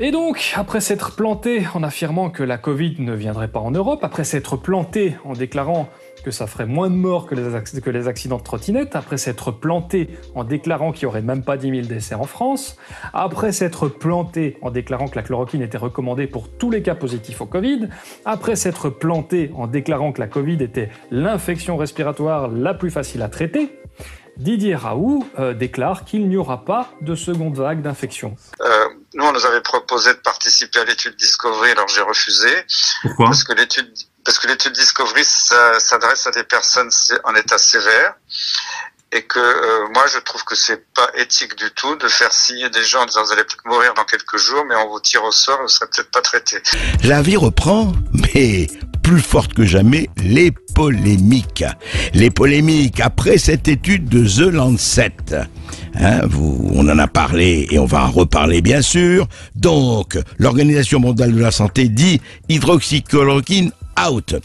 Et donc, après s'être planté en affirmant que la Covid ne viendrait pas en Europe, après s'être planté en déclarant que ça ferait moins de morts que les accidents de trottinette, après s'être planté en déclarant qu'il n'y aurait même pas 10 000 décès en France, après s'être planté en déclarant que la chloroquine était recommandée pour tous les cas positifs au Covid, après s'être planté en déclarant que la Covid était l'infection respiratoire la plus facile à traiter, Didier Raoult déclare qu'il n'y aura pas de seconde vague d'infection. Nous, on nous avait proposé de participer à l'étude Discovery, alors j'ai refusé. Pourquoi ? Parce que l'étude Discovery s'adresse à des personnes en état sévère et que moi, je trouve que c'est pas éthique du tout de faire signer des gens en disant vous allez peut-être mourir dans quelques jours, mais on vous tire au sort, vous serez peut-être pas traité. La vie reprend, mais plus forte que jamais, les polémiques. Les polémiques après cette étude de The Lancet. On en a parlé et on va en reparler bien sûr. Donc, l'Organisation mondiale de la santé dit hydroxychloroquine out.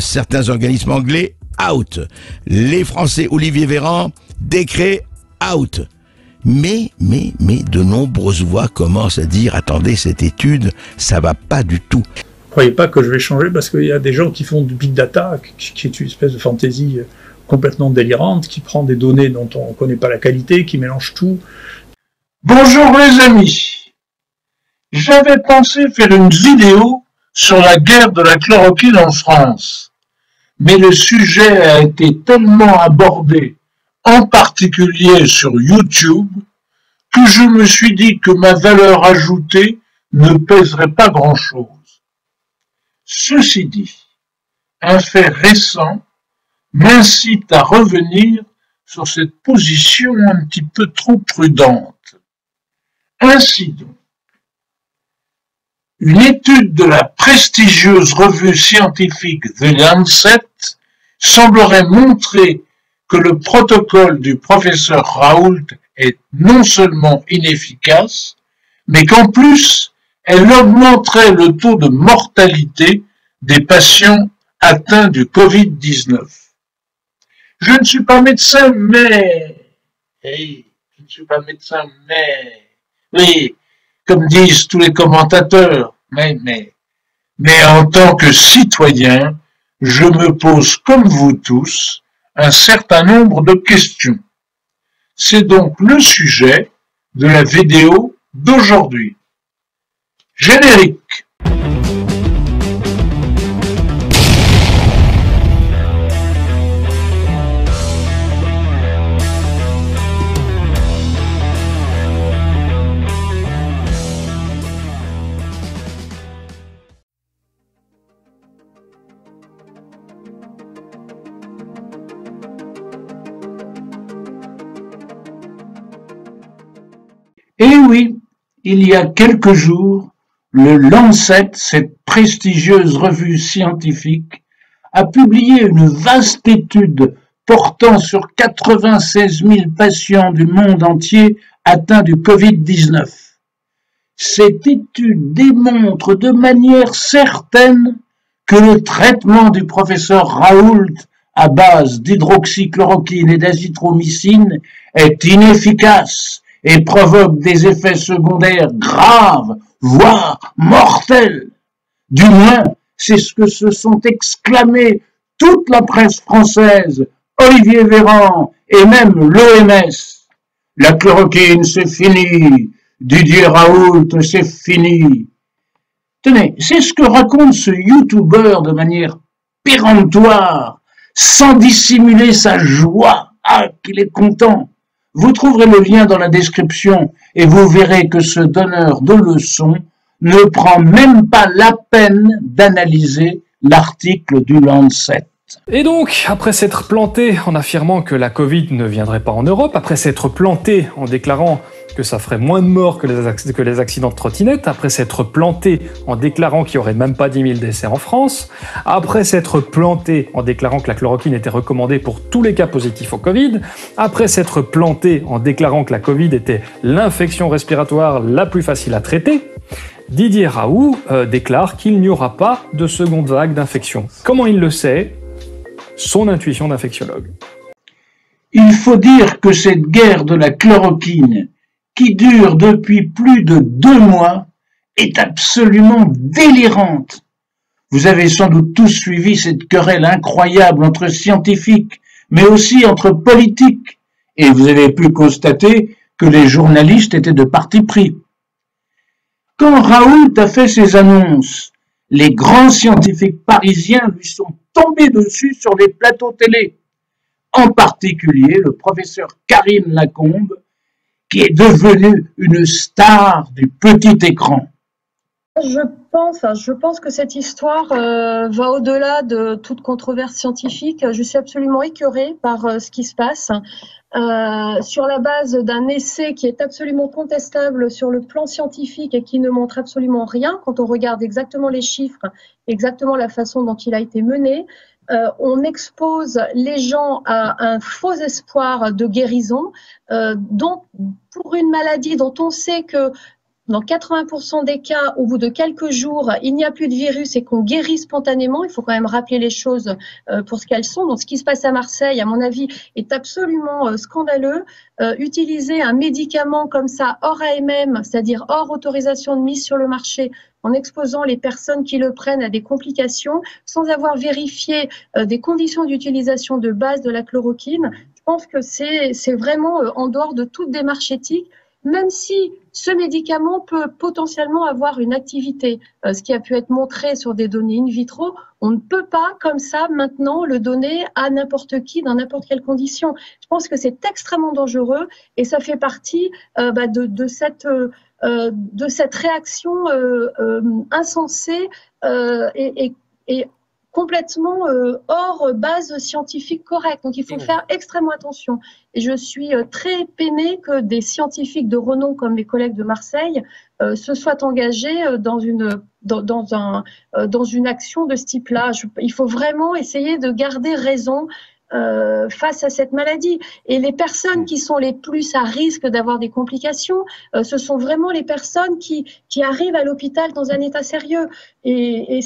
Certains organismes anglais out. Les Français Olivier Véran, décret out. Mais de nombreuses voix commencent à dire attendez, cette étude, ça va pas du tout. Croyez pas que je vais changer parce qu'il y a des gens qui font du big data, qui est une espèce de fantaisie complètement délirante, qui prend des données dont on ne connaît pas la qualité, qui mélange tout. Bonjour les amis. J'avais pensé faire une vidéo sur la guerre de la chloroquine en France. Mais le sujet a été tellement abordé, en particulier sur YouTube, que je me suis dit que ma valeur ajoutée ne pèserait pas grand-chose. Ceci dit, un fait récent m'incite à revenir sur cette position un petit peu trop prudente. Ainsi donc, une étude de la prestigieuse revue scientifique The Lancet semblerait montrer que le protocole du professeur Raoult est non seulement inefficace, mais qu'en plus, elle augmenterait le taux de mortalité des patients atteints du Covid-19. Je ne suis pas médecin, mais... Oui, comme disent tous les commentateurs, mais en tant que citoyen, je me pose comme vous tous un certain nombre de questions. C'est donc le sujet de la vidéo d'aujourd'hui. Générique. Et oui, il y a quelques jours, le Lancet, cette prestigieuse revue scientifique, a publié une vaste étude portant sur 96 000 patients du monde entier atteints du Covid-19. Cette étude démontre de manière certaine que le traitement du professeur Raoult à base d'hydroxychloroquine et d'azithromycine est inefficace et provoque des effets secondaires graves, voire mortels. Du moins, c'est ce que se sont exclamés toute la presse française, Olivier Véran et même l'OMS. La chloroquine, c'est fini. Didier Raoult, c'est fini. Tenez, c'est ce que raconte ce youtubeur de manière péremptoire, sans dissimuler sa joie. Ah, qu'il est content. Vous trouverez le lien dans la description et vous verrez que ce donneur de leçons ne prend même pas la peine d'analyser l'article du Lancet. Et donc, après s'être planté en affirmant que la Covid ne viendrait pas en Europe, après s'être planté en déclarant que ça ferait moins de morts que les accidents de trottinette, après s'être planté en déclarant qu'il n'y aurait même pas 10 000 décès en France, après s'être planté en déclarant que la chloroquine était recommandée pour tous les cas positifs au Covid, après s'être planté en déclarant que la Covid était l'infection respiratoire la plus facile à traiter, Didier Raoult déclare qu'il n'y aura pas de seconde vague d'infection. Comment il le sait ? Son intuition d'infectiologue. Il faut dire que cette guerre de la chloroquine, qui dure depuis plus de 2 mois, est absolument délirante. Vous avez sans doute tous suivi cette querelle incroyable entre scientifiques, mais aussi entre politiques, et vous avez pu constater que les journalistes étaient de parti pris. Quand Raoult a fait ses annonces, les grands scientifiques parisiens lui sont tombés dessus sur les plateaux télé, en particulier le professeur Karine Lacombe, qui est devenue une star du petit écran. Je pense que cette histoire va au-delà de toute controverse scientifique. Je suis absolument écœurée par ce qui se passe. Sur la base d'un essai qui est absolument contestable sur le plan scientifique et qui ne montre absolument rien quand on regarde exactement les chiffres, exactement la façon dont il a été mené. On expose les gens à un faux espoir de guérison pour une maladie dont on sait que dans 80% des cas, au bout de quelques jours, il n'y a plus de virus et qu'on guérit spontanément. Il faut quand même rappeler les choses pour ce qu'elles sont. Donc, ce qui se passe à Marseille, à mon avis, est absolument scandaleux. Utiliser un médicament comme ça, hors AMM, c'est-à-dire hors autorisation de mise sur le marché, en exposant les personnes qui le prennent à des complications, sans avoir vérifié des conditions d'utilisation de base de la chloroquine, je pense que c'est vraiment en dehors de toute démarche éthique. Même si ce médicament peut potentiellement avoir une activité, ce qui a pu être montré sur des données in vitro, on ne peut pas comme ça maintenant le donner à n'importe qui dans n'importe quelle condition. Je pense que c'est extrêmement dangereux et ça fait partie de cette réaction insensée et complètement hors base scientifique correcte. Donc, il faut faire extrêmement attention. Et je suis très peinée que des scientifiques de renom comme mes collègues de Marseille se soient engagés dans une action de ce type-là. Il faut vraiment essayer de garder raison face à cette maladie. Et les personnes qui sont les plus à risque d'avoir des complications, ce sont vraiment les personnes qui arrivent à l'hôpital dans un état sérieux. Et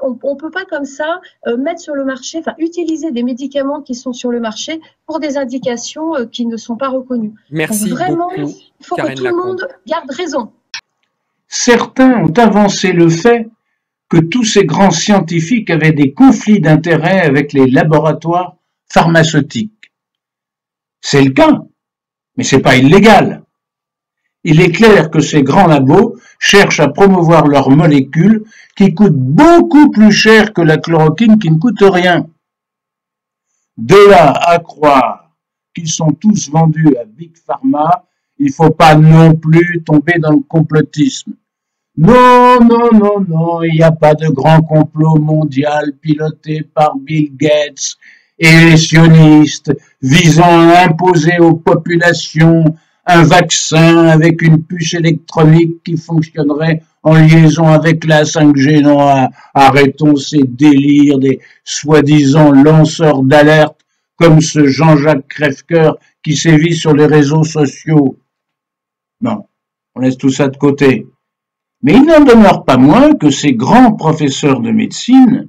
on peut pas comme ça mettre sur le marché, enfin utiliser des médicaments qui sont sur le marché pour des indications qui ne sont pas reconnues. Merci. Donc vraiment, beaucoup, il faut Karine que tout le Lacombe. monde garde raison. Certains ont avancé le fait que tous ces grands scientifiques avaient des conflits d'intérêts avec les laboratoires pharmaceutiques. C'est le cas, mais c'est pas illégal. Il est clair que ces grands labos cherchent à promouvoir leurs molécules qui coûtent beaucoup plus cher que la chloroquine qui ne coûte rien. De là à croire qu'ils sont tous vendus à Big Pharma, il faut pas non plus tomber dans le complotisme. Non, il n'y a pas de grand complot mondial piloté par Bill Gates et les sionistes visant à imposer aux populations un vaccin avec une puce électronique qui fonctionnerait en liaison avec la 5G. Non, arrêtons ces délires des soi-disant lanceurs d'alerte comme ce Jean-Jacques Crèvecoeur qui sévit sur les réseaux sociaux. Non, on laisse tout ça de côté. Mais il n'en demeure pas moins que ces grands professeurs de médecine,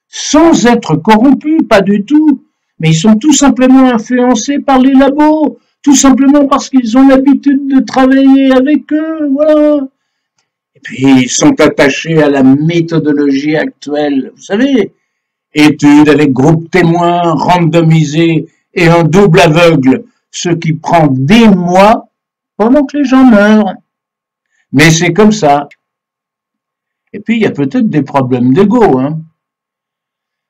sans être corrompus, pas du tout, mais ils sont tout simplement influencés par les labos, tout simplement parce qu'ils ont l'habitude de travailler avec eux, voilà. Et puis ils sont attachés à la méthodologie actuelle, vous savez, études avec groupe témoin, randomisé et un double aveugle, ce qui prend des mois pendant que les gens meurent. Mais c'est comme ça. Et puis, il y a peut-être des problèmes d'ego, hein.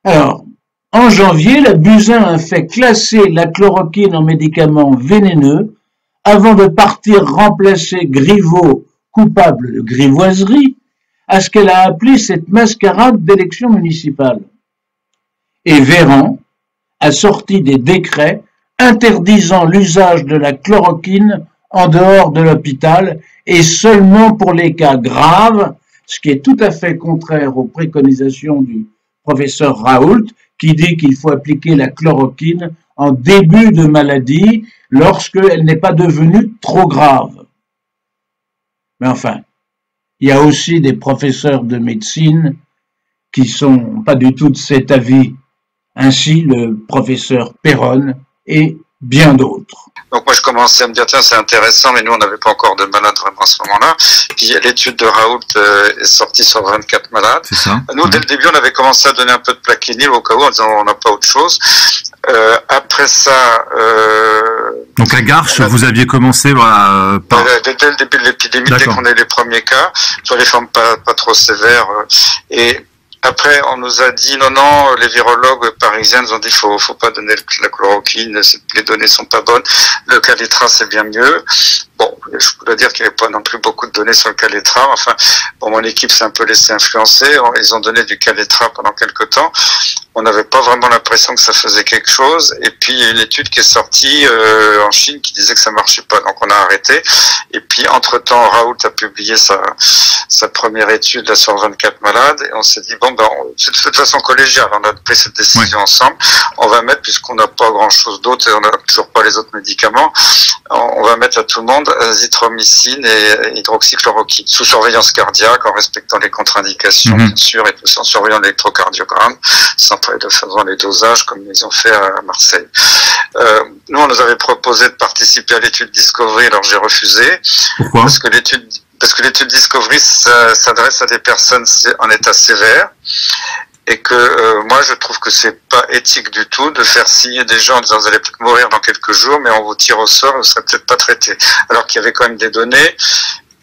Alors, en janvier, la Buzyn a fait classer la chloroquine en médicament vénéneux avant de partir remplacer Griveaux, coupable de grivoiserie, à ce qu'elle a appelé cette mascarade d'élection municipale. Et Véran a sorti des décrets interdisant l'usage de la chloroquine en dehors de l'hôpital et seulement pour les cas graves, ce qui est tout à fait contraire aux préconisations du professeur Raoult, qui dit qu'il faut appliquer la chloroquine en début de maladie lorsqu'elle n'est pas devenue trop grave. Mais enfin, il y a aussi des professeurs de médecine qui sont pas du tout de cet avis, ainsi le professeur Perron et bien d'autres. Donc moi je commençais à me dire tiens c'est intéressant, mais nous on n'avait pas encore de malades vraiment à ce moment-là. Puis l'étude de Raoult est sortie sur 24 malades. C'est ça. Nous dès le début on avait commencé à donner un peu de plaquenil au cas où en disant on n'a pas autre chose. Après ça. Donc la Garche, vous aviez commencé par. Dès le début de l'épidémie, dès qu'on a eu les premiers cas, sur les formes pas trop sévères, et après, on nous a dit non, les virologues parisiens nous ont dit faut pas donner la chloroquine, les données sont pas bonnes, le Kaletra c'est bien mieux. Bon, je peux dire qu'il n'y avait pas non plus beaucoup de données sur le Kaletra. Enfin, bon, mon équipe s'est un peu laissée influencer. Ils ont donné du Kaletra pendant quelques temps. On n'avait pas vraiment l'impression que ça faisait quelque chose. Et puis, il y a une étude qui est sortie en Chine qui disait que ça marchait pas. Donc, on a arrêté. Et puis, entre-temps, Raoult a publié sa première étude là, sur 24 malades. Et on s'est dit, bon, c'est de toute façon collégiale. On a pris cette décision ensemble. On va mettre, puisqu'on n'a pas grand-chose d'autre et on n'a toujours pas les autres médicaments, on va mettre à tout le monde azithromycine et hydroxychloroquine sous surveillance cardiaque en respectant les contre-indications bien sûr et tout ça, en surveillant l'électrocardiogramme, de faisant les dosages comme ils ont fait à Marseille. Nous on nous avait proposé de participer à l'étude Discovery, alors j'ai refusé. Pourquoi ? Parce que l'étude Discovery s'adresse à des personnes en état sévère. Et que moi je trouve que c'est pas éthique du tout de faire signer des gens en disant vous allez peut-être mourir dans quelques jours, mais on vous tire au sort, vous serez peut-être pas traité. Alors qu'il y avait quand même des données,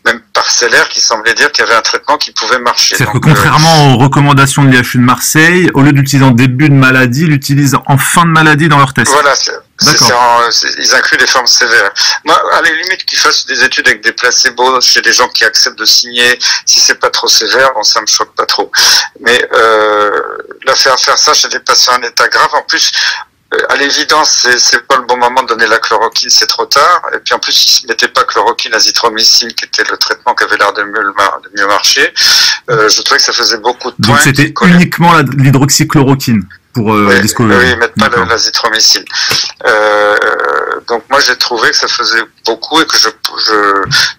même parcellaires, qui semblaient dire qu'il y avait un traitement qui pouvait marcher. C'est-à-dire que contrairement aux recommandations de l'IHU de Marseille, au lieu d'utiliser en début de maladie, ils l'utilisent en fin de maladie dans leur test. Voilà, ils incluent les formes sévères. Moi, à la limite, qu'ils fassent des études avec des placebos chez des gens qui acceptent de signer, si c'est pas trop sévère, bon, ça me choque pas trop. Mais là, faire ça chez des patients en état grave, en plus, à l'évidence, c'est pas le bon moment de donner la chloroquine, c'est trop tard. Et puis en plus, ils ne mettaient pas chloroquine, azithromycine, qui était le traitement qui avait l'air de mieux marcher. Je trouvais que ça faisait beaucoup de points. Donc c'était uniquement l'hydroxychloroquine pour Discovery. Oui, ils mettent pas l'azithromycine. Donc moi j'ai trouvé que ça faisait beaucoup et que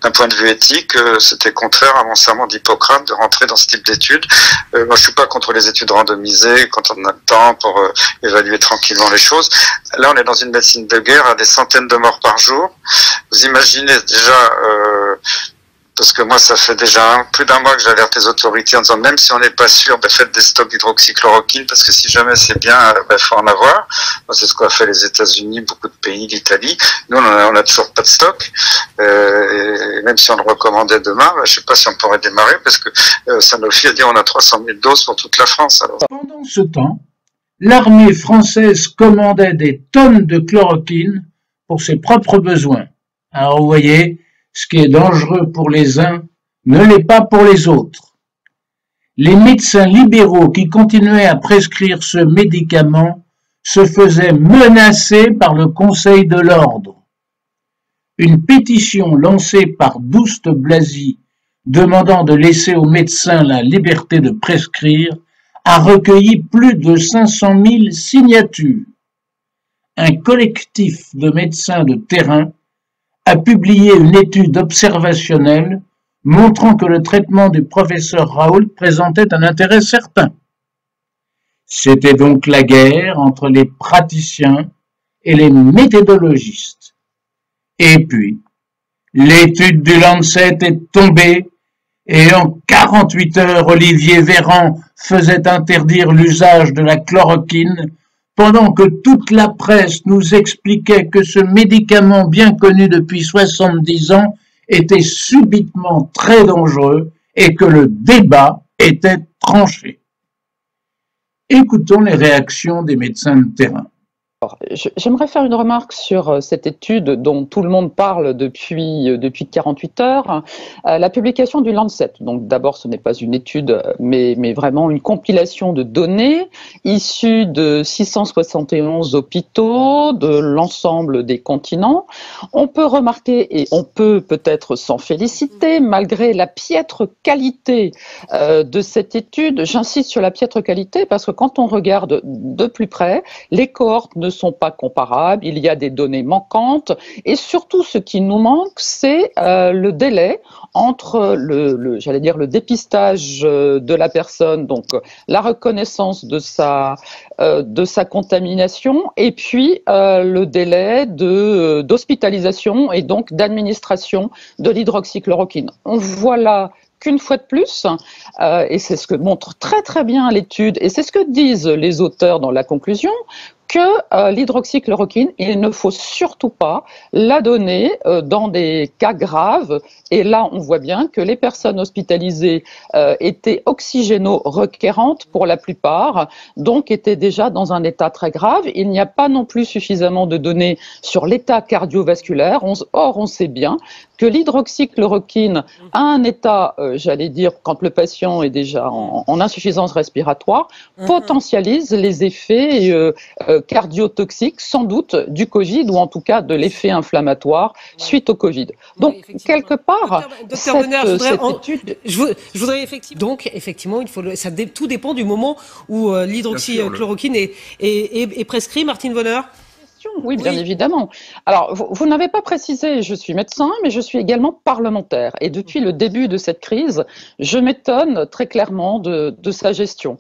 d'un point de vue éthique, c'était contraire à mon serment d'Hippocrate de rentrer dans ce type d'études. Moi je suis pas contre les études randomisées quand on a le temps pour évaluer tranquillement les choses. Là on est dans une médecine de guerre à des centaines de morts par jour. Vous imaginez déjà parce que moi, ça fait déjà plus d'un mois que j'alerte les autorités en disant même si on n'est pas sûr, faites des stocks d'hydroxychloroquine parce que si jamais c'est bien, faut en avoir. Moi, c'est ce qu'ont fait les États-Unis, beaucoup de pays, l'Italie. Nous, on a toujours pas de stock. Et même si on le recommandait demain, je sais pas si on pourrait démarrer parce que Sanofi a dit on a 300 000 doses pour toute la France. Alors. Pendant ce temps, l'armée française commandait des tonnes de chloroquine pour ses propres besoins. Alors, vous voyez, ce qui est dangereux pour les uns ne l'est pas pour les autres. Les médecins libéraux qui continuaient à prescrire ce médicament se faisaient menacer par le Conseil de l'Ordre. Une pétition lancée par Douste Blazy demandant de laisser aux médecins la liberté de prescrire a recueilli plus de 500 000 signatures. Un collectif de médecins de terrain a publié une étude observationnelle montrant que le traitement du professeur Raoult présentait un intérêt certain. C'était donc la guerre entre les praticiens et les méthodologistes. Et puis, l'étude du Lancet est tombée et en 48 heures, Olivier Véran faisait interdire l'usage de la chloroquine pendant que toute la presse nous expliquait que ce médicament bien connu depuis 70 ans était subitement très dangereux et que le débat était tranché. Écoutons les réactions des médecins de terrain. J'aimerais faire une remarque sur cette étude dont tout le monde parle depuis 48 heures, la publication du Lancet. Donc d'abord, ce n'est pas une étude, mais vraiment une compilation de données issues de 671 hôpitaux de l'ensemble des continents. On peut remarquer, et on peut peut-être s'en féliciter, malgré la piètre qualité de cette étude. J'insiste sur la piètre qualité parce que quand on regarde de plus près, les cohortes ne sont pas comparables, il y a des données manquantes, et surtout ce qui nous manque, c'est le délai entre j'allais dire le dépistage de la personne, donc la reconnaissance de sa contamination, et puis le délai d'hospitalisation et donc d'administration de l'hydroxychloroquine. On voit là qu'une fois de plus, et c'est ce que montre très très bien l'étude, et c'est ce que disent les auteurs dans la conclusion, que l'hydroxychloroquine, il ne faut surtout pas la donner dans des cas graves. Et là, on voit bien que les personnes hospitalisées étaient oxygéno-requérantes pour la plupart, donc étaient déjà dans un état très grave. Il n'y a pas non plus suffisamment de données sur l'état cardiovasculaire. Or, on sait bien que l'hydroxychloroquine a un état, j'allais dire, quand le patient est déjà en insuffisance respiratoire, potentialise les effets cardiotoxiques, sans doute du Covid, ou en tout cas de l'effet inflammatoire suite au Covid. Donc, quelque part, Docteur Bonheur, je voudrais effectivement, tout dépend du moment où l'hydroxychloroquine est prescrit. Martine Bonheur. Oui, bien évidemment. Alors, vous n'avez pas précisé, je suis médecin, mais je suis également parlementaire. Et depuis le début de cette crise, je m'étonne très clairement de sa gestion.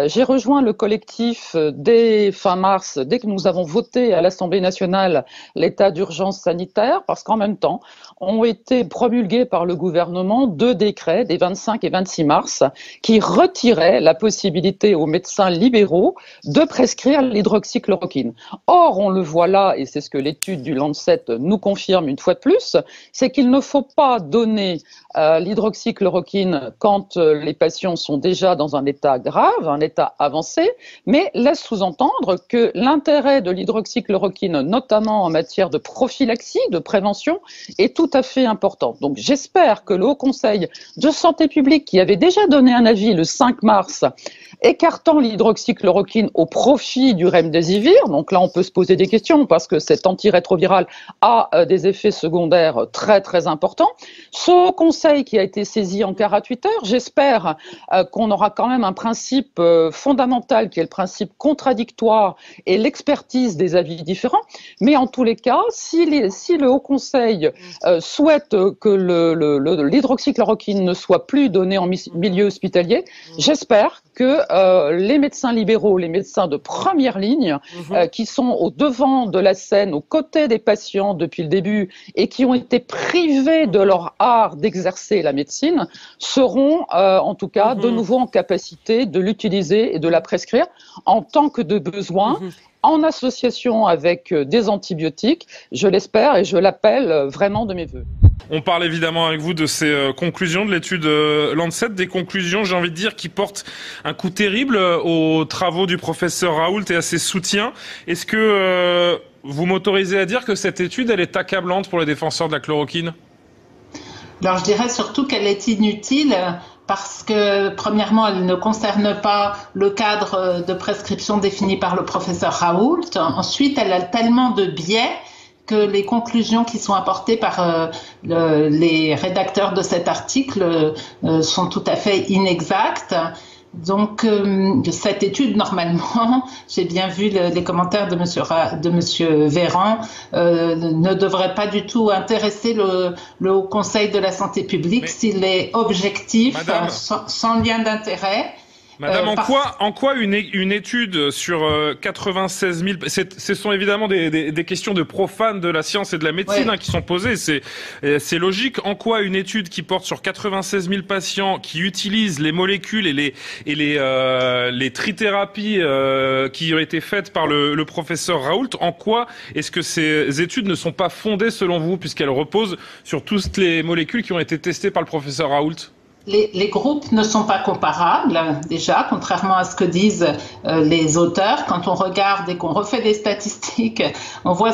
J'ai rejoint le collectif dès fin mars, dès que nous avons voté à l'Assemblée nationale l'état d'urgence sanitaire, parce qu'en même temps, ont été promulgués par le gouvernement 2 décrets des 25 et 26 mars qui retiraient la possibilité aux médecins libéraux de prescrire l'hydroxychloroquine. Or, on le voit là, et c'est ce que l'étude du Lancet nous confirme une fois de plus, c'est qu'il ne faut pas donner l'hydroxychloroquine quand les patients sont déjà dans un état grave, un état avancé, mais laisse sous-entendre que l'intérêt de l'hydroxychloroquine, notamment en matière de prophylaxie, de prévention, est tout à fait important. Donc j'espère que le Haut Conseil de santé publique, qui avait déjà donné un avis le 5 mars, écartant l'hydroxychloroquine au profit du remdesivir, donc là on peut se poser des questions parce que cet antirétroviral a des effets secondaires très très importants. Ce Haut Conseil qui a été saisi en 48 heures, j'espère qu'on aura quand même un principe fondamental qui est le principe contradictoire et l'expertise des avis différents, mais en tous les cas, si le Haut Conseil souhaite que l'hydroxychloroquine ne soit plus donnée en milieu hospitalier, j'espère que les médecins libéraux, les médecins de première ligne, qui sont au devant de la scène, aux côtés des patients depuis le début et qui ont été privés de leur art d'exercer la médecine, seront en tout cas de nouveau en capacité de l'utiliser et de la prescrire en tant que de besoin, en association avec des antibiotiques, je l'espère et je l'appelle vraiment de mes voeux. On parle évidemment avec vous de ces conclusions de l'étude Lancet, des conclusions, j'ai envie de dire, qui portent un coup terrible aux travaux du professeur Raoult et à ses soutiens. Est-ce que vous m'autorisez à dire que cette étude, elle est accablante pour les défenseurs de la chloroquine ? Alors je dirais surtout qu'elle est inutile parce que, premièrement, elle ne concerne pas le cadre de prescription défini par le professeur Raoult. Ensuite, elle a tellement de biais que les conclusions qui sont apportées par les rédacteurs de cet article sont tout à fait inexactes. Donc, cette étude, normalement, j'ai bien vu les commentaires de monsieur Véran, ne devrait pas du tout intéresser le Haut Conseil de la santé publique s'il est objectif, sans lien d'intérêt. Madame, en quoi une étude sur 96 000... Ce sont évidemment des questions de profanes de la science et de la médecine qui sont posées, c'est logique. En quoi une étude qui porte sur 96 000 patients qui utilisent les molécules et les trithérapies qui ont été faites par le professeur Raoult, en quoi est-ce que ces études ne sont pas fondées selon vous, puisqu'elles reposent sur toutes les molécules qui ont été testées par le professeur Raoult ? Les groupes ne sont pas comparables, déjà, contrairement à ce que disent les auteurs. Quand on regarde et qu'on refait des statistiques, on voit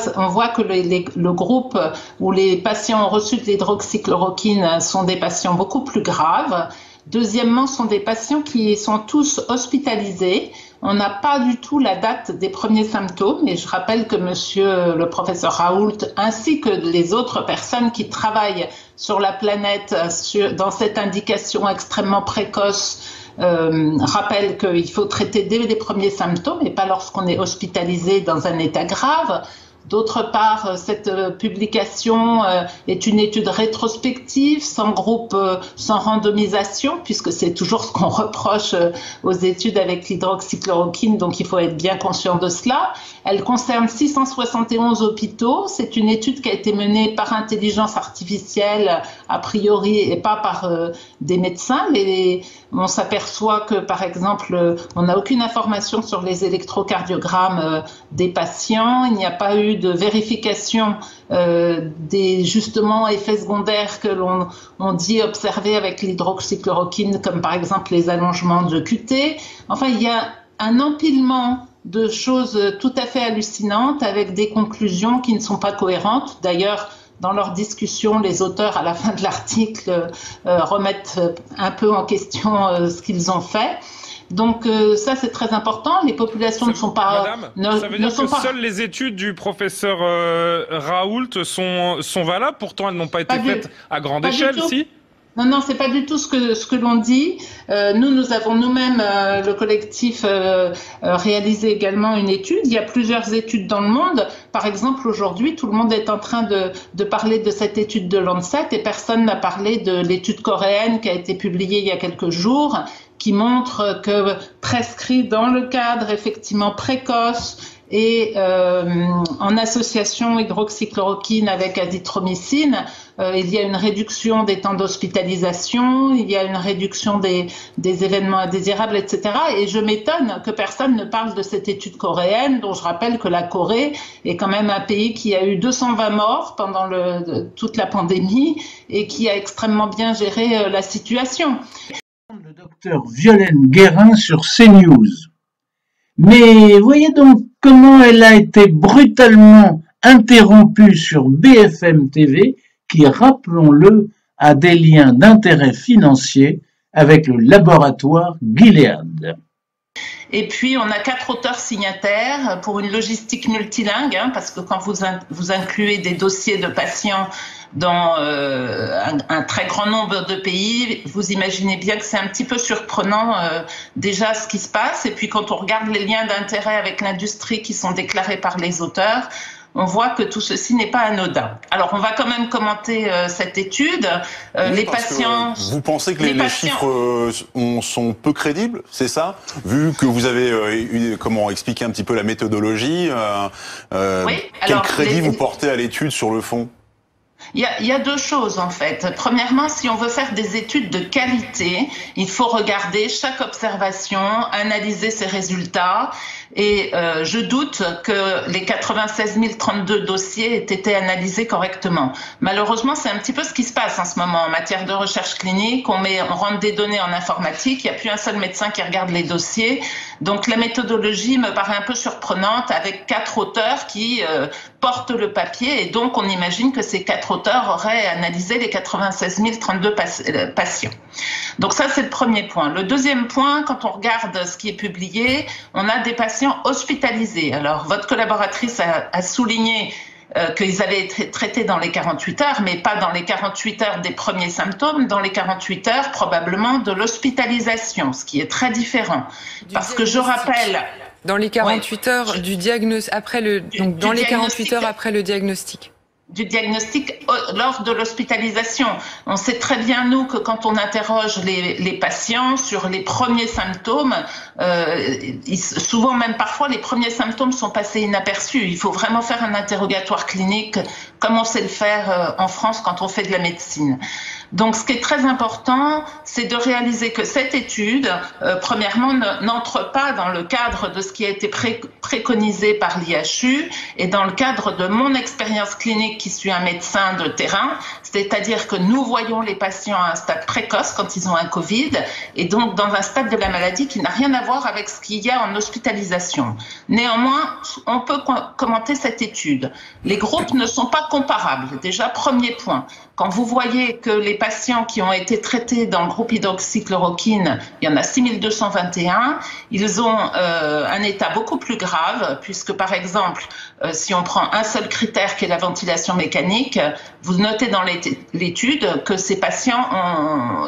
que le groupe où les patients ont reçu de l'hydroxychloroquine sont des patients beaucoup plus graves. Deuxièmement, sont des patients qui sont tous hospitalisés. On n'a pas du tout la date des premiers symptômes et je rappelle que monsieur le professeur Raoult ainsi que les autres personnes qui travaillent sur la planète dans cette indication extrêmement précoce rappelle qu'il faut traiter dès les premiers symptômes et pas lorsqu'on est hospitalisé dans un état grave. D'autre part, cette publication est une étude rétrospective, sans groupe, sans randomisation, puisque c'est toujours ce qu'on reproche aux études avec l'hydroxychloroquine, donc il faut être bien conscient de cela. Elle concerne 671 hôpitaux. C'est une étude qui a été menée par intelligence artificielle, a priori, et pas par des médecins, mais on s'aperçoit que, par exemple, on n'a aucune information sur les électrocardiogrammes des patients. Il n'y a pas eu de vérification des justement effets secondaires que l'on dit observer avec l'hydroxychloroquine, comme par exemple les allongements de QT. Enfin, il y a un empilement de choses tout à fait hallucinantes avec des conclusions qui ne sont pas cohérentes. D'ailleurs, dans leur discussion, les auteurs, à la fin de l'article, remettent un peu en question ce qu'ils ont fait. Donc ça, c'est très important. Les populations ne sont pas... Madame, ça veut dire que seules les études du professeur Raoult sont valables, pourtant elles n'ont pas été faites à grande échelle, si ? Non, c'est pas du tout ce que l'on dit. Nous avons nous-mêmes, le collectif, réalisé également une étude. Il y a plusieurs études dans le monde. Par exemple, aujourd'hui, tout le monde est en train de parler de cette étude de Lancet et personne n'a parlé de l'étude coréenne qui a été publiée il y a quelques jours, qui montre que prescrit dans le cadre effectivement précoce et en association hydroxychloroquine avec azithromycine, il y a une réduction des temps d'hospitalisation, il y a une réduction des événements indésirables, etc. Et je m'étonne que personne ne parle de cette étude coréenne, dont je rappelle que la Corée est quand même un pays qui a eu 220 morts pendant toute la pandémie et qui a extrêmement bien géré la situation. Le docteur Violaine Guérin sur CNews. Mais voyez donc comment elle a été brutalement interrompue sur BFM TV, qui, rappelons-le, a des liens d'intérêt financier avec le laboratoire Gilead. Et puis, on a 4 auteurs signataires pour une logistique multilingue, parce que quand vous incluez des dossiers de patients dans un très grand nombre de pays, vous imaginez bien que c'est un petit peu surprenant déjà ce qui se passe. Et puis, quand on regarde les liens d'intérêt avec l'industrie qui sont déclarés par les auteurs, on voit que tout ceci n'est pas anodin. Alors, on va quand même commenter cette étude. Les patients... Vous pensez que les chiffres sont peu crédibles, c'est ça? Vu que vous avez expliqué un petit peu la méthodologie, quel crédit vous portez à l'étude sur le fond? Il y a 2 choses en fait. Premièrement, si on veut faire des études de qualité, il faut regarder chaque observation, analyser ses résultats. Et je doute que les 96 032 dossiers aient été analysés correctement. Malheureusement, c'est un petit peu ce qui se passe en ce moment en matière de recherche clinique. On rentre des données en informatique, il n'y a plus un seul médecin qui regarde les dossiers. Donc la méthodologie me paraît un peu surprenante avec 4 auteurs qui portent le papier. Et donc on imagine que ces 4 auteurs auraient analysé les 96 032 patients. Donc ça, c'est le premier point. Le deuxième point, quand on regarde ce qui est publié, on a des patients hospitalisés. Alors, votre collaboratrice a souligné qu'ils avaient été traités dans les 48 heures, mais pas dans les 48 heures des premiers symptômes, dans les 48 heures probablement de l'hospitalisation, ce qui est très différent. Parce que je rappelle... Dans les 48 heures du diagnostic, dans les 48 heures après le diagnostic. Du diagnostic lors de l'hospitalisation. On sait très bien, nous, que quand on interroge les patients sur les premiers symptômes, souvent même parfois, les premiers symptômes sont passés inaperçus. Il faut vraiment faire un interrogatoire clinique comme on sait le faire en France quand on fait de la médecine. Donc, ce qui est très important, c'est de réaliser que cette étude, premièrement, n'entre pas dans le cadre de ce qui a été préconisé par l'IHU et dans le cadre de mon expérience clinique qui suis un médecin de terrain, c'est-à-dire que nous voyons les patients à un stade précoce quand ils ont un Covid et donc dans un stade de la maladie qui n'a rien à voir avec ce qu'il y a en hospitalisation. Néanmoins, on peut commenter cette étude. Les groupes ne sont pas comparables. Déjà, premier point. Quand vous voyez que les les patients qui ont été traités dans le groupe hydroxychloroquine, il y en a 6221, ils ont un état beaucoup plus grave, puisque par exemple, si on prend un seul critère qui est la ventilation mécanique, vous notez dans l'étude que ces patients,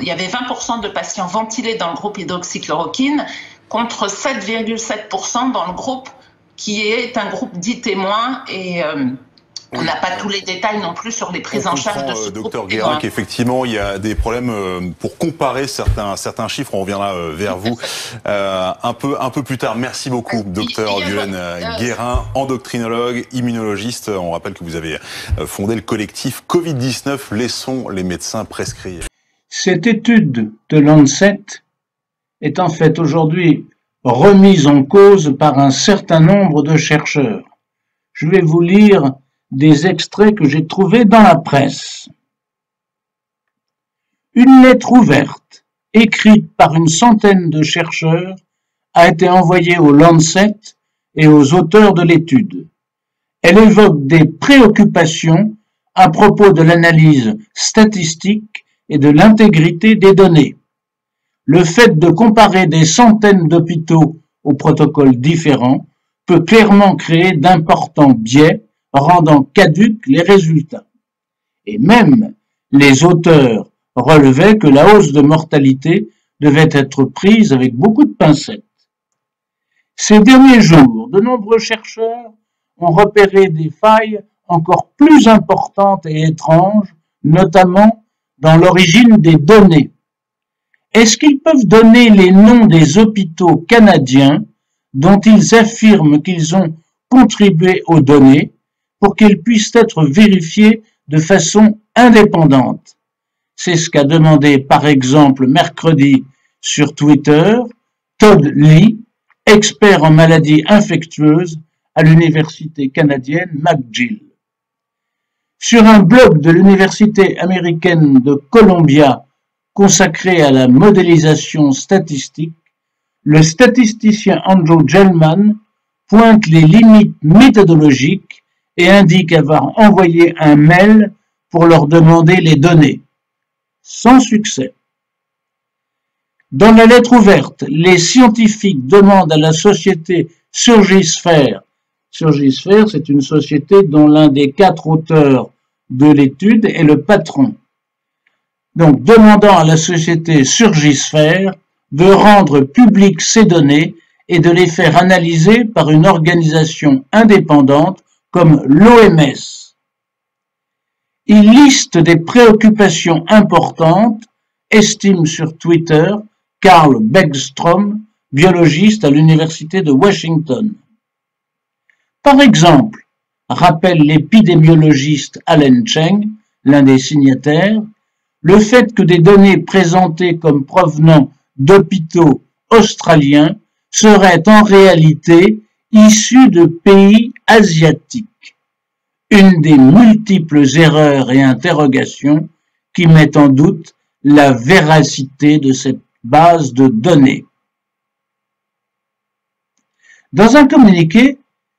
il y avait 20% de patients ventilés dans le groupe hydroxychloroquine contre 7,7% dans le groupe qui est un groupe dit témoin et on n'a pas tous les détails non plus sur les prises en charge de ce groupe. Docteur Guérin, qu'effectivement, il y a des problèmes pour comparer certains chiffres. On reviendra vers vous un peu plus tard. Merci beaucoup, docteur Violaine Guérin, endocrinologue, immunologiste. On rappelle que vous avez fondé le collectif Covid-19. Laissons les médecins prescrire. Cette étude de Lancet est en fait aujourd'hui remise en cause par un certain nombre de chercheurs. Je vais vous lire des extraits que j'ai trouvés dans la presse. Une lettre ouverte, écrite par une centaine de chercheurs, a été envoyée au Lancet et aux auteurs de l'étude. Elle évoque des préoccupations à propos de l'analyse statistique et de l'intégrité des données. Le fait de comparer des centaines d'hôpitaux aux protocoles différents peut clairement créer d'importants biais, rendant caduques les résultats. Et même les auteurs relevaient que la hausse de mortalité devait être prise avec beaucoup de pincettes. Ces derniers jours, de nombreux chercheurs ont repéré des failles encore plus importantes et étranges, notamment dans l'origine des données. Est-ce qu'ils peuvent donner les noms des hôpitaux canadiens dont ils affirment qu'ils ont contribué aux données pour qu'elles puissent être vérifiées de façon indépendante? C'est ce qu'a demandé par exemple mercredi sur Twitter Todd Lee, expert en maladies infectieuses à l'université canadienne McGill. Sur un blog de l'université américaine de Columbia consacré à la modélisation statistique, le statisticien Andrew Gelman pointe les limites méthodologiques et indique avoir envoyé un mail pour leur demander les données. Sans succès. Dans la lettre ouverte, les scientifiques demandent à la société Surgisphère. Surgisphère, c'est une société dont l'un des 4 auteurs de l'étude est le patron. Donc, demandant à la société Surgisphère de rendre publiques ces données et de les faire analyser par une organisation indépendante comme l'OMS. Il liste des préoccupations importantes, estime sur Twitter Carl Bergstrom, biologiste à l'université de Washington. Par exemple, rappelle l'épidémiologiste Alan Cheng, l'un des signataires, le fait que des données présentées comme provenant d'hôpitaux australiens seraient en réalité issues de pays asiatiques. Une des multiples erreurs et interrogations qui mettent en doute la véracité de cette base de données. Dans un communiqué,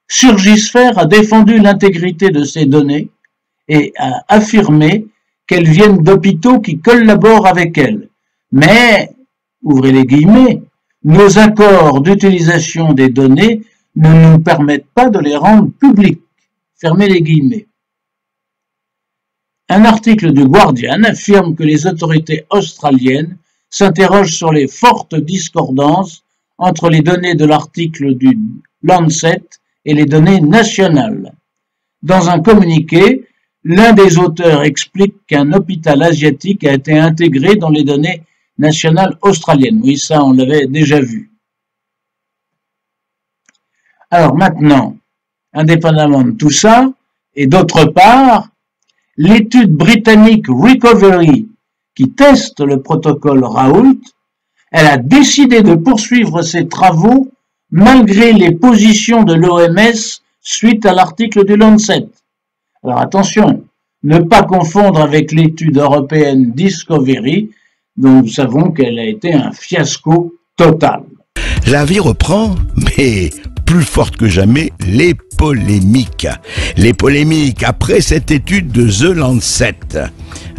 Surgisphère a défendu l'intégrité de ces données et a affirmé qu'elles viennent d'hôpitaux qui collaborent avec elles. Mais, ouvrez les guillemets, nos accords d'utilisation des données ne nous permettent pas de les rendre publiques. Fermez les guillemets. Un article du Guardian affirme que les autorités australiennes s'interrogent sur les fortes discordances entre les données de l'article du Lancet et les données nationales. Dans un communiqué, l'un des auteurs explique qu'un hôpital asiatique a été intégré dans les données nationales australiennes. Oui, ça, on l'avait déjà vu. Alors maintenant, indépendamment de tout ça, et d'autre part, l'étude britannique Recovery, qui teste le protocole Raoult, elle a décidé de poursuivre ses travaux malgré les positions de l'OMS suite à l'article du Lancet. Alors attention, ne pas confondre avec l'étude européenne Discovery, dont nous savons qu'elle a été un fiasco total. La vie reprend, mais plus fortes que jamais les polémiques. Les polémiques après cette étude de The Lancet.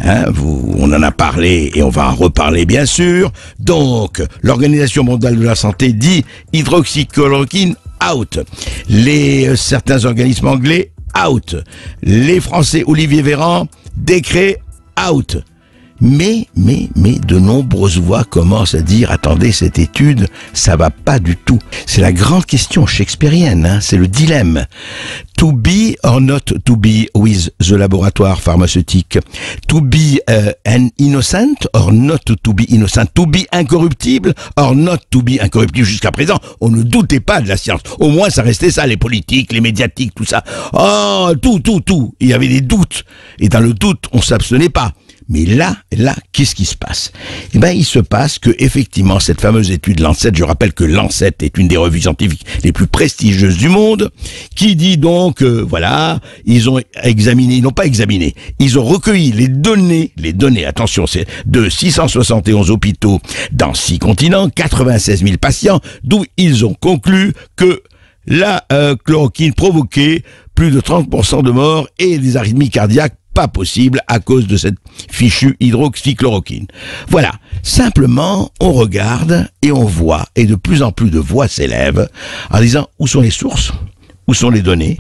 On en a parlé et on va en reparler bien sûr. Donc, l'Organisation mondiale de la santé dit hydroxychloroquine out. Certains organismes anglais out. Les Français Olivier Véran, décret out. Mais de nombreuses voix commencent à dire, attendez, cette étude, ça va pas du tout. C'est la grande question shakespearienne, c'est le dilemme. To be or not to be with the laboratoire pharmaceutique. To be an innocent or not to be innocent. To be incorruptible or not to be incorruptible. Jusqu'à présent, on ne doutait pas de la science. Au moins, ça restait ça, les politiques, les médiatiques, tout ça. Oh, tout. Il y avait des doutes. Et dans le doute, on s'abstenait pas. Mais là, qu'est-ce qui se passe? Eh ben, il se passe que, effectivement, cette fameuse étude Lancet, je rappelle que Lancet est une des revues scientifiques les plus prestigieuses du monde, qui dit donc, ils n'ont pas examiné, ils ont recueilli les données, attention, c'est de 671 hôpitaux dans 6 continents, 96 000 patients, d'où ils ont conclu que la chloroquine provoquait plus de 30% de morts et des arythmies cardiaques pas possible à cause de cette fichue hydroxychloroquine. Voilà. Simplement, on regarde et on voit, et de plus en plus de voix s'élèvent en disant où sont les sources, où sont les données,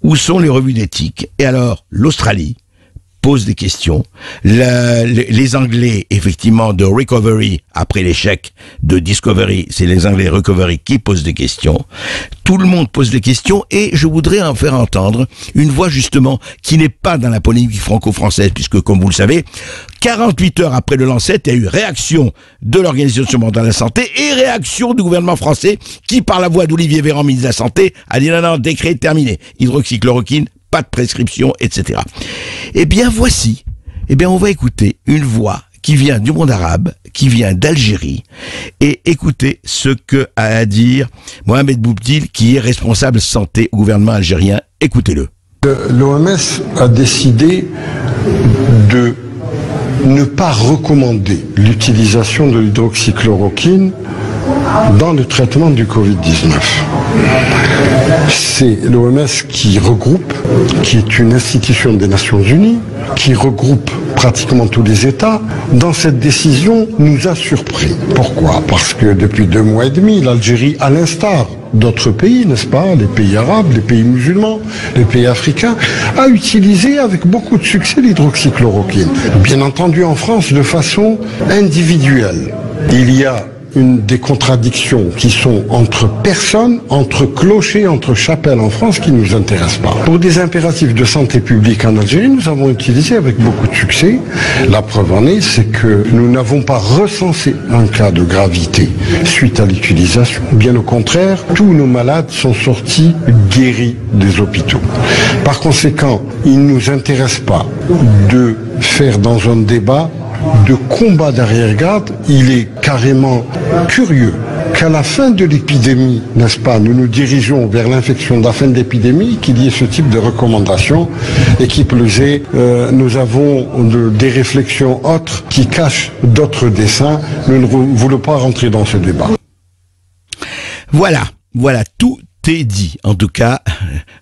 où sont les revues d'éthique. Et alors, l'Australie pose des questions. Les Anglais, effectivement, de Recovery, après l'échec de Discovery, c'est les Anglais Recovery qui posent des questions. Tout le monde pose des questions et je voudrais en faire entendre une voix, justement, qui n'est pas dans la polémique franco-française, puisque, comme vous le savez, 48 heures après le Lancet, il y a eu réaction de l'Organisation mondiale de la santé et réaction du gouvernement français qui, par la voix d'Olivier Véran, ministre de la Santé, a dit non, décret terminé. Hydroxychloroquine, pas de prescription, etc. Eh bien, voici. On va écouter une voix qui vient du monde arabe, qui vient d'Algérie, et écoutez ce que a à dire Mohamed Boubdil, qui est responsable santé au gouvernement algérien. Écoutez-le. L'OMS a décidé de ne pas recommander l'utilisation de l'hydroxychloroquine dans le traitement du Covid-19. C'est l'OMS qui est une institution des Nations Unies, qui regroupe pratiquement tous les États. Dans cette décision, nous a surpris. Pourquoi? Parce que depuis 2 mois et demi, l'Algérie, à l'instar d'autres pays, n'est-ce pas, les pays arabes, les pays musulmans, les pays africains, a utilisé avec beaucoup de succès l'hydroxychloroquine. Bien entendu en France de façon individuelle. Il y a des contradictions qui sont entre personnes, entre clochers, entre chapelles en France qui ne nous intéressent pas. Pour des impératifs de santé publique en Algérie, nous avons utilisé avec beaucoup de succès. La preuve en est, c'est que nous n'avons pas recensé un cas de gravité suite à l'utilisation. Bien au contraire, tous nos malades sont sortis guéris des hôpitaux. Par conséquent, il ne nous intéresse pas de faire dans un débat de combat d'arrière-garde. Il est carrément curieux qu'à la fin de l'épidémie, n'est-ce pas, nous nous dirigeons vers l'infection de la fin de l'épidémie, qu'il y ait ce type de recommandations, et qui plus est, nous avons des réflexions autres qui cachent d'autres desseins. Nous ne voulons pas rentrer dans ce débat. Voilà, tout est dit, en tout cas,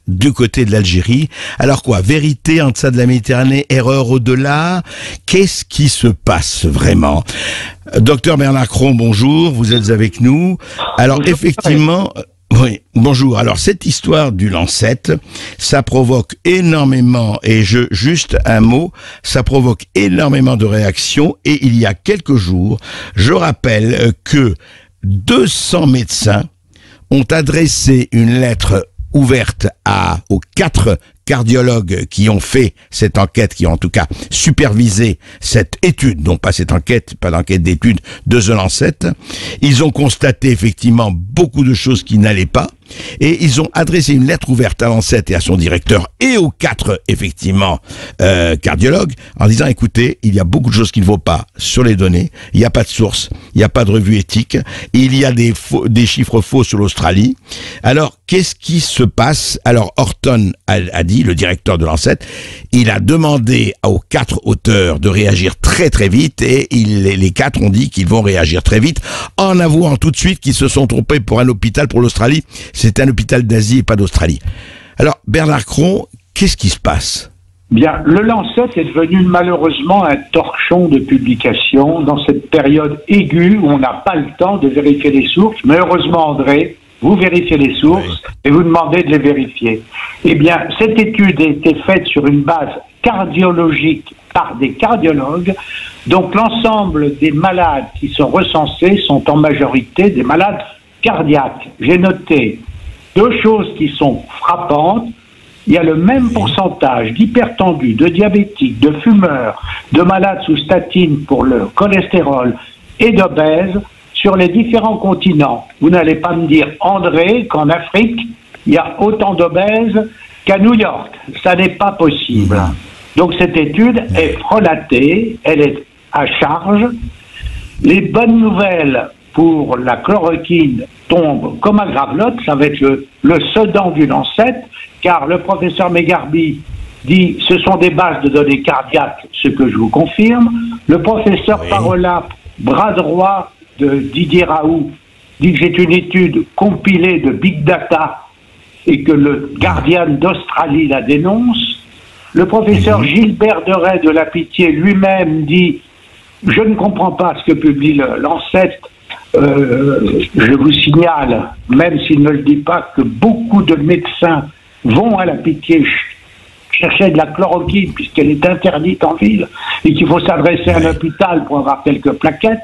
du côté de l'Algérie. Alors quoi, vérité en deçà de la Méditerranée, erreur au-delà? Qu'est-ce qui se passe vraiment? Docteur Bernard Cron, bonjour, vous êtes avec nous. Alors bonjour, effectivement... Oui, bonjour. Alors, cette histoire du Lancet, ça provoque énormément, juste un mot, ça provoque énormément de réactions, et il y a quelques jours, je rappelle que 200 médecins ont adressé une lettre ouverte aux 4 cardiologues qui ont fait cette enquête, qui ont en tout cas supervisé cette étude, non pas cette enquête, pas d'enquête d'étude de The Lancet. Ils ont constaté effectivement beaucoup de choses qui n'allaient pas, et ils ont adressé une lettre ouverte à Lancet et à son directeur et aux 4 effectivement cardiologues en disant écoutez, il y a beaucoup de choses qui ne vont pas sur les données, il n'y a pas de source, il n'y a pas de revue éthique, il y a des chiffres faux sur l'Australie. Alors qu'est-ce qui se passe? Alors Horton a dit, le directeur de Lancet, il a demandé aux 4 auteurs de réagir très très vite, et les 4 ont dit qu'ils vont réagir très vite en avouant tout de suite qu'ils se sont trompés pour un hôpital pour l'Australie. C'est un hôpital d'Asie et pas d'Australie. Alors, Bernard Cron, qu'est-ce qui se passe? Bien, le Lancet est devenu malheureusement un torchon de publication dans cette période aiguë où on n'a pas le temps de vérifier les sources. Mais heureusement, André, vous vérifiez les sources et vous demandez de les vérifier. Eh bien, cette étude a été faite sur une base cardiologique par des cardiologues. Donc, l'ensemble des malades qui sont recensés sont en majorité des malades cardiaques. J'ai noté deux choses qui sont frappantes. Il y a le même pourcentage d'hypertendus, de diabétiques, de fumeurs, de malades sous statine pour le cholestérol et d'obèses sur les différents continents. Vous n'allez pas me dire, André, qu'en Afrique, il y a autant d'obèses qu'à New York. Ça n'est pas possible. Donc cette étude est frelatée, elle est à charge. Les bonnes nouvelles pour la chloroquine tombent comme à gravelotte. Ça va être le Sedan du Lancet, car le professeur Megarby dit ce sont des bases de données cardiaques, ce que je vous confirme. Le professeur Parola, bras droit de Didier Raoult, dit que c'est une étude compilée de big data et que le Guardian d'Australie la dénonce. Le professeur Gilbert Deray de la Pitié lui-même dit « Je ne comprends pas ce que publie le Lancet. Je vous signale, même s'il ne le dit pas, que beaucoup de médecins vont à la Pitié chercher de la chloroquine puisqu'elle est interdite en ville et qu'il faut s'adresser à un hôpital pour avoir quelques plaquettes.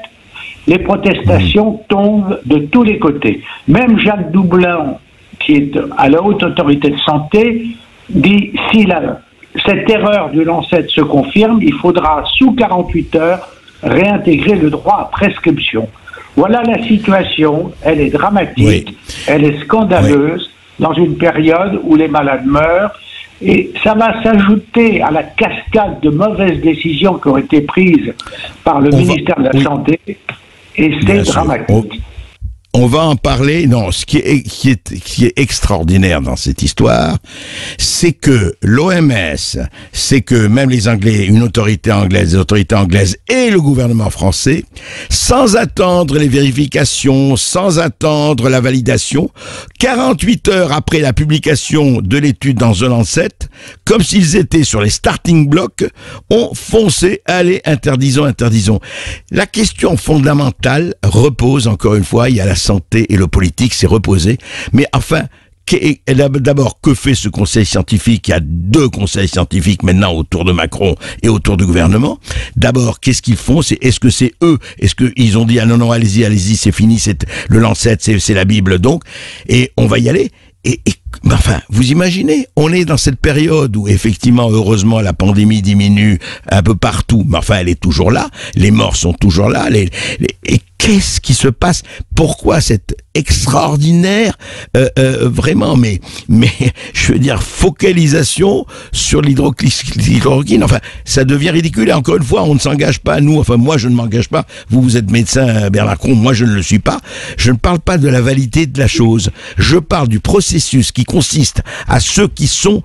Les protestations tombent de tous les côtés. Même Jacques Doublin, qui est à la haute autorité de santé, dit si cette erreur du Lancet se confirme, il faudra sous 48 heures réintégrer le droit à prescription. Voilà la situation, elle est dramatique, elle est scandaleuse dans une période où les malades meurent et ça va s'ajouter à la cascade de mauvaises décisions qui ont été prises par le ministère de la Santé et c'est dramatique. On va en parler. Non, ce qui est extraordinaire dans cette histoire, c'est que l'OMS, c'est que même les Anglais, une autorité anglaise, les autorités anglaises et le gouvernement français, sans attendre les vérifications, sans attendre la validation, 48 heures après la publication de l'étude dans The Lancet, comme s'ils étaient sur les starting blocks, ont foncé, allez, interdisons. La question fondamentale repose, encore une fois, il y a la santé et le politique, c'est reposé. Mais enfin, d'abord, que fait ce conseil scientifique? Il y a deux conseils scientifiques maintenant autour de Macron et autour du gouvernement. D'abord, qu'est-ce qu'ils font? Est-ce que c'est eux? Est-ce qu'ils ont dit, ah non, allez-y, c'est fini, le Lancet, c'est la Bible, donc, et on va y aller. Enfin, vous imaginez, on est dans cette période où effectivement, heureusement, la pandémie diminue un peu partout, mais enfin, elle est toujours là, les morts sont toujours là, et qu'est-ce qui se passe? Pourquoi cette extraordinaire, vraiment, mais je veux dire, focalisation sur l'hydroxychloroquine, enfin, ça devient ridicule, et encore une fois, on ne s'engage pas, nous, enfin, moi, je ne m'engage pas, vous êtes médecin, Bernard Cron, moi, je ne le suis pas, je ne parle pas de la validité de la chose, je parle du processus qui consiste à ceux qui sont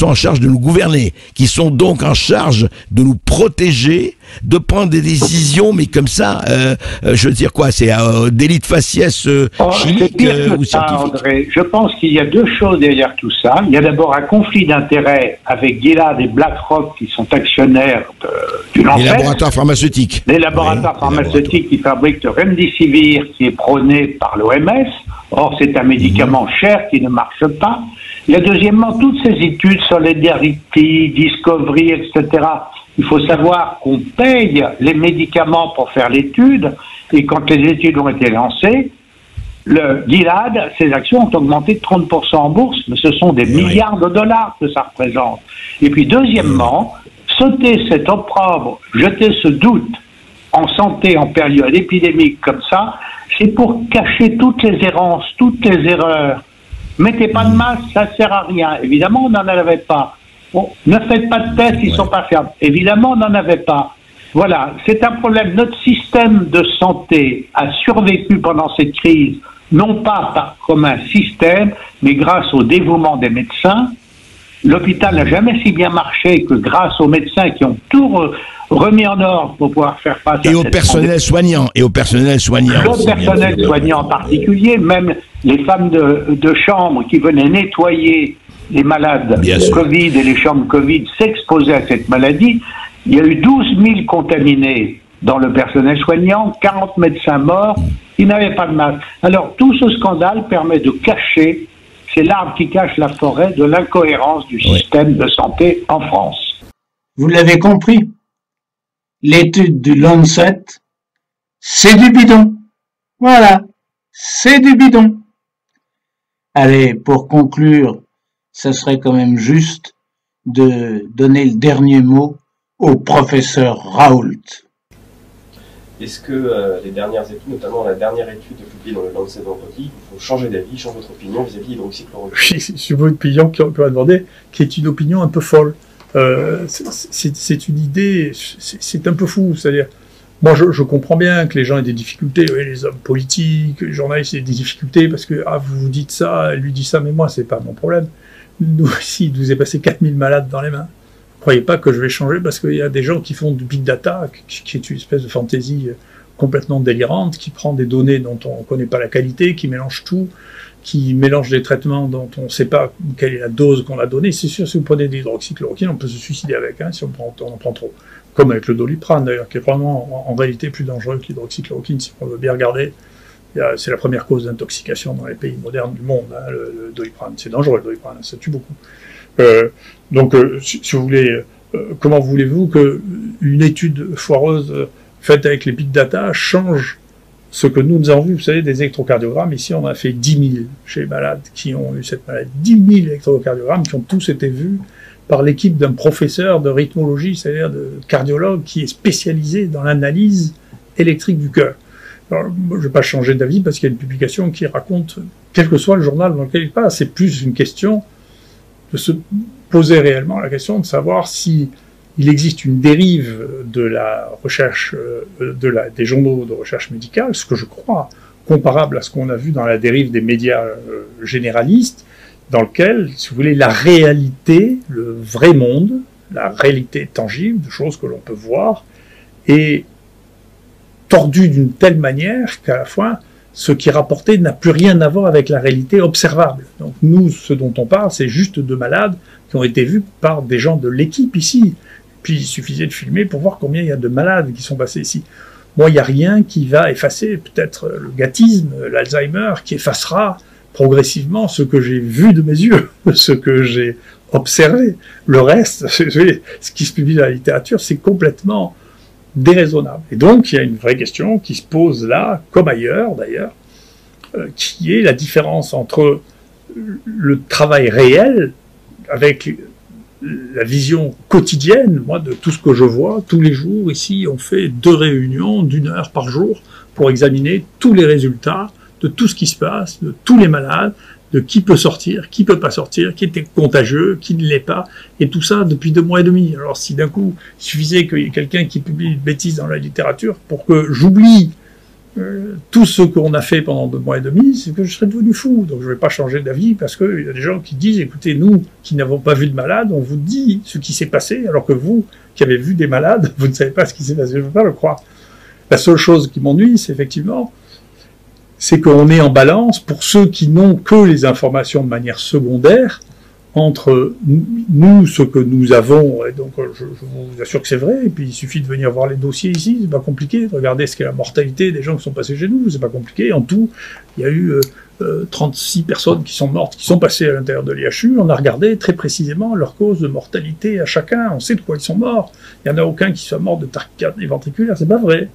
en charge de nous gouverner, qui sont donc en charge de nous protéger, de prendre des décisions, mais comme ça, je veux dire quoi, c'est délit de faciès chimique ou scientifique. André, je pense qu'il y a deux choses derrière tout ça. Il y a d'abord un conflit d'intérêts avec Gilead et BlackRock qui sont actionnaires du Lancet. Les laboratoires pharmaceutiques. Les laboratoires pharmaceutiques qui fabriquent le Remdesivir qui est prôné par l'OMS. Or, c'est un médicament cher qui ne marche pas. Il y a deuxièmement toutes ces études, Solidarity, Discovery, etc. Il faut savoir qu'on paye les médicaments pour faire l'étude, et quand les études ont été lancées, le Gilead, ses actions ont augmenté de 30% en bourse, mais ce sont des milliards de dollars que ça représente. Et puis deuxièmement, sauter cet opprobre, jeter ce doute en santé en période épidémique comme ça, c'est pour cacher toutes les errances, toutes les erreurs. Mettez pas de masque, ça sert à rien. Évidemment, on n'en avait pas. Bon, ne faites pas de tests, ils sont pas fiables. Évidemment, on n'en avait pas. Voilà, c'est un problème. Notre système de santé a survécu pendant cette crise, non pas comme un système, mais grâce au dévouement des médecins l'hôpital n'a jamais si bien marché que grâce aux médecins qui ont tout remis en ordre pour pouvoir faire face à au personnel soignant. Et au personnel soignant. Le personnel soignant en particulier, même les femmes de chambre qui venaient nettoyer les malades Covid et les chambres Covid s'exposaient à cette maladie. Il y a eu 12 000 contaminés dans le personnel soignant, 40 médecins morts qui n'avaient pas de masque. Alors tout ce scandale permet de cacher, c'est l'arbre qui cache la forêt, de l'incohérence du système de santé en France. Vous l'avez compris, l'étude du Lancet, c'est du bidon. Voilà, c'est du bidon. Allez, pour conclure, ça serait quand même juste de donner le dernier mot au professeur Raoult. Est-ce que les dernières études, notamment la dernière étude publiée dans le Lancet vendredi, il faut changer d'avis, changer votre opinion vis-à-vis d'hydroxychloroquine? Oui, c'est une opinion qu'on peut demander, qui est une opinion un peu folle. C'est une idée, c'est un peu fou, c'est-à-dire, moi je comprends bien que les gens aient des difficultés, oui, les hommes politiques, les journalistes aient des difficultés parce que vous dites ça, elle lui dit ça, mais moi c'est pas mon problème. Nous ici, il nous est passé 4000 malades dans les mains. Croyez pas que je vais changer parce qu'il y a des gens qui font du big data, qui est une espèce de fantaisie complètement délirante, qui prend des données dont on ne connaît pas la qualité, qui mélange tout, qui mélange des traitements dont on ne sait pas quelle est la dose qu'on a donnée. C'est sûr, si vous prenez de l'hydroxychloroquine, on peut se suicider avec, hein, si on en prend trop. Comme avec le Doliprane d'ailleurs, qui est vraiment en réalité plus dangereux que l'hydroxychloroquine, si on veut bien regarder. C'est la première cause d'intoxication dans les pays modernes du monde, hein, le Doliprane. C'est dangereux le Doliprane, ça tue beaucoup. Donc, si vous voulez, comment voulez-vous qu'une étude foireuse faite avec les big data change ce que nous avons vu? Vous savez, des électrocardiogrammes, ici on a fait 10 000 chez les malades qui ont eu cette maladie. 10 000 électrocardiogrammes qui ont tous été vus par l'équipe d'un professeur de rythmologie, c'est-à-dire de cardiologue qui est spécialisé dans l'analyse électrique du cœur. Alors, je ne vais pas changer d'avis parce qu'il y a une publication qui raconte, quel que soit le journal dans lequel il passe, c'est plus une question de se poser réellement la question de savoir si il existe une dérive de la recherche, des journaux de recherche médicale, ce que je crois, comparable à ce qu'on a vu dans la dérive des médias généralistes, dans lequel, si vous voulez, la réalité, le vrai monde, la réalité tangible, de choses que l'on peut voir, est tordue d'une telle manière qu'à la fois, ce qui est rapporté n'a plus rien à voir avec la réalité observable. Donc nous, ce dont on parle, c'est juste de malades qui ont été vus par des gens de l'équipe ici. Puis il suffisait de filmer pour voir combien il y a de malades qui sont passés ici. Moi, il n'y a rien qui va effacer peut-être le gâtisme, l'Alzheimer, qui effacera progressivement ce que j'ai vu de mes yeux, ce que j'ai observé. Le reste, ce qui se publie dans la littérature, c'est complètement déraisonnable. Et donc, il y a une vraie question qui se pose là, comme ailleurs d'ailleurs, qui est la différence entre le travail réel avec la vision quotidienne, moi, de tout ce que je vois. Tous les jours, ici, on fait 2 réunions d'1 heure par jour pour examiner tous les résultats de tout ce qui se passe, de tous les malades, de qui peut sortir, qui peut pas sortir, qui était contagieux, qui ne l'est pas, et tout ça depuis 2 mois et demi. Alors si d'un coup, il suffisait qu'il y ait quelqu'un qui publie une bêtise dans la littérature pour que j'oublie tout ce qu'on a fait pendant 2 mois et demi, c'est que je serais devenu fou. Donc je ne vais pas changer d'avis parce qu'il y a des gens qui disent, écoutez, nous qui n'avons pas vu de malade, on vous dit ce qui s'est passé, alors que vous, qui avez vu des malades, vous ne savez pas ce qui s'est passé. Je ne veux pas le croire. La seule chose qui m'ennuie, c'est effectivement, c'est qu'on est en balance pour ceux qui n'ont que les informations de manière secondaire entre nous, ce que nous avons, et donc je vous assure que c'est vrai, et puis il suffit de venir voir les dossiers ici, c'est pas compliqué, de regarder ce qu'est la mortalité des gens qui sont passés chez nous, c'est pas compliqué. En tout, il y a eu 36 personnes qui sont mortes, qui sont passées à l'intérieur de l'IHU, on a regardé très précisément leur cause de mortalité à chacun, on sait de quoi ils sont morts, il n'y en a aucun qui soit mort de tachycardie ventriculaire, c'est pas vrai.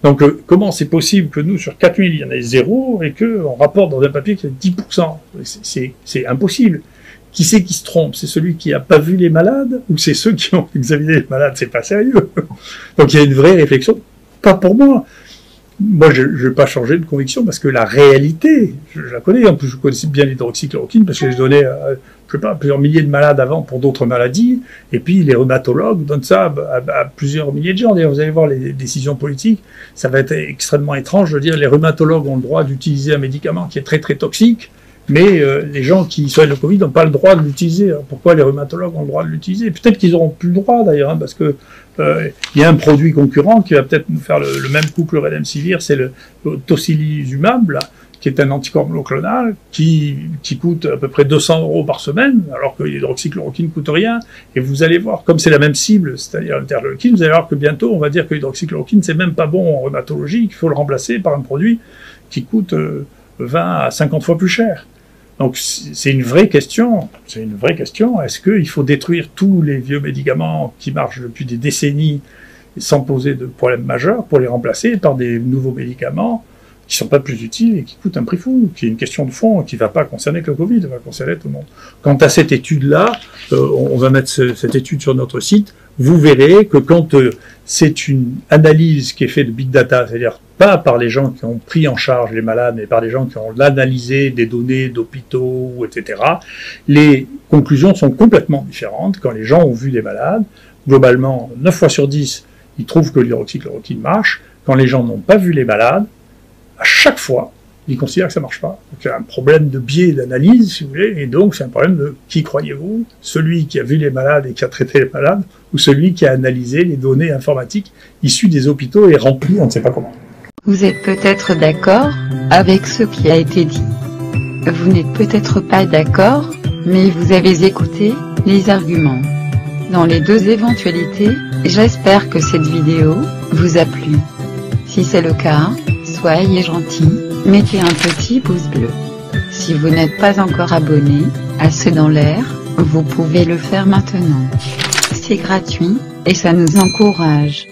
Donc, comment c'est possible que nous, sur 4000, il y en ait 0, et qu'on rapporte dans un papier qu'il y a 10%? C'est impossible. Qui c'est qui se trompe? C'est celui qui n'a pas vu les malades, ou c'est ceux qui ont examiné les malades? C'est pas sérieux. Donc, il y a une vraie réflexion. Pas pour moi. Moi, je ne vais pas changer de conviction, parce que la réalité, je la connais. En plus, je connaissais bien l'hydroxychloroquine, parce que je donnais, je sais pas, plusieurs milliers de malades avant pour d'autres maladies, et puis les rhumatologues donnent ça à plusieurs milliers de gens. D'ailleurs, vous allez voir les décisions politiques, ça va être extrêmement étrange de dire les rhumatologues ont le droit d'utiliser un médicament qui est très très toxique, mais les gens qui soignent le Covid n'ont pas le droit de l'utiliser. Pourquoi les rhumatologues ont le droit de l'utiliser? Peut-être qu'ils n'auront plus le droit d'ailleurs, parce que il y a un produit concurrent qui va peut-être nous faire le même coup que le Redemsivir, c'est le tocilizumab, là, qui est un anticorps monoclonal qui coûte à peu près 200 € par semaine, alors que l'hydroxychloroquine ne coûte rien. Et vous allez voir, comme c'est la même cible, c'est-à-dire l'interleukine, vous allez voir que bientôt, on va dire que l'hydroxychloroquine, c'est même pas bon en rhumatologie, qu'il faut le remplacer par un produit qui coûte 20 à 50 fois plus cher. Donc c'est une vraie question. C'est une vraie question. Est-ce qu'il faut détruire tous les vieux médicaments qui marchent depuis des décennies sans poser de problème majeur pour les remplacer par des nouveaux médicaments qui sont pas plus utiles et qui coûtent un prix fou, qui est une question de fond, qui va pas concerner que le Covid, va concerner tout le monde. Quant à cette étude-là, on va mettre cette étude sur notre site, vous verrez que quand c'est une analyse qui est faite de big data, c'est-à-dire pas par les gens qui ont pris en charge les malades, mais par les gens qui ont analysé des données d'hôpitaux, etc., les conclusions sont complètement différentes. Quand les gens ont vu des malades, globalement, 9 fois sur 10, ils trouvent que l'hydroxychloroquine marche. Quand les gens n'ont pas vu les malades, à chaque fois, ils considèrent que ça marche pas. Donc il y a un problème de biais d'analyse, si vous voulez, et donc c'est un problème de qui croyez-vous? Celui qui a vu les malades et qui a traité les malades, ou celui qui a analysé les données informatiques issues des hôpitaux et remplies, on ne sait pas comment. Vous êtes peut-être d'accord avec ce qui a été dit. Vous n'êtes peut-être pas d'accord, mais vous avez écouté les arguments. Dans les deux éventualités, j'espère que cette vidéo vous a plu. Si c'est le cas, soyez gentil, mettez un petit pouce bleu. Si vous n'êtes pas encore abonné à C'est dans l'air, vous pouvez le faire maintenant. C'est gratuit, et ça nous encourage.